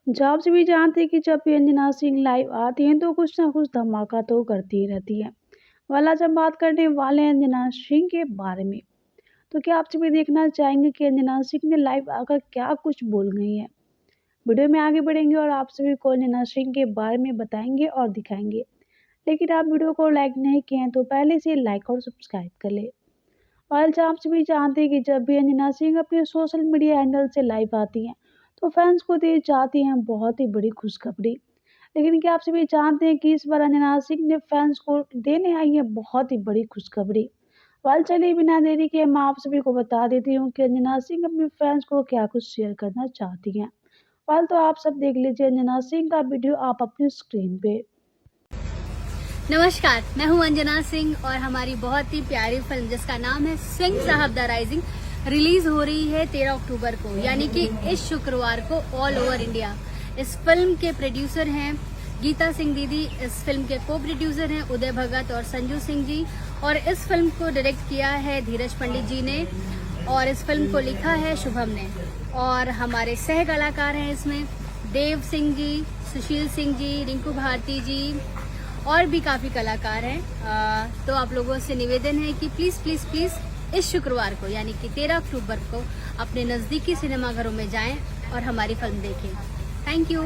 Job से भी जानते हैं कि जब भी अंजना सिंह लाइव आती हैं तो कुछ ना कुछ धमाका तो करती ही रहती है। वाला आज हम बात करने वाले हैं अंजना सिंह के बारे में। तो क्या आपसे भी देखना चाहेंगे कि अंजना सिंह ने लाइव आकर क्या कुछ बोल गई हैं। वीडियो में आगे बढ़ेंगे और आप सभी को अंजना सिंह के बारे में बताएंगे और दिखाएंगे। लेकिन आप वीडियो को लाइक नहीं किए हैं तो पहले से लाइक और सब्सक्राइब कर ले। और आज आप सभी जानते हैं कि जब भी अंजना सिंह अपने सोशल मीडिया हैंडल से लाइव आती हैं तो फैंस को दे जाती हैं बहुत ही बड़ी खुशखबरी। लेकिन क्या आप सभी जानते हैं कि इस बार अंजना सिंह ने फैंस को देने आई है बहुत ही बड़ी खुशखबरी। वाल चलिए बिना देरी के मैं आप सभी को बता देती हूँ कि अंजना सिंह अपने फैंस को क्या कुछ शेयर करना चाहती हैं। वाल तो आप सब देख लीजिए अंजना सिंह का वीडियो आप अपनी स्क्रीन पे। नमस्कार, मैं हूं अंजना सिंह और हमारी बहुत ही प्यारी फिल्म जिसका नाम है सिंह साहब द राइजिंग रिलीज हो रही है 13 अक्टूबर को, यानी कि इस शुक्रवार को ऑल ओवर इंडिया। इस फिल्म के प्रोड्यूसर हैं गीता सिंह दीदी, इस फिल्म के को प्रोड्यूसर हैं उदय भगत और संजू सिंह जी, और इस फिल्म को डायरेक्ट किया है धीरज पंडित जी ने, और इस फिल्म को लिखा है शुभम ने। और हमारे सह कलाकार हैं इसमें देव सिंह जी, सुशील सिंह जी, रिंकू भारती जी और भी काफी कलाकार हैं। तो आप लोगों से निवेदन है कि प्लीज प्लीज प्लीज इस शुक्रवार को यानी कि 13 अक्टूबर को अपने नजदीकी सिनेमाघरों में जाएं और हमारी फिल्म देखें। Thank you.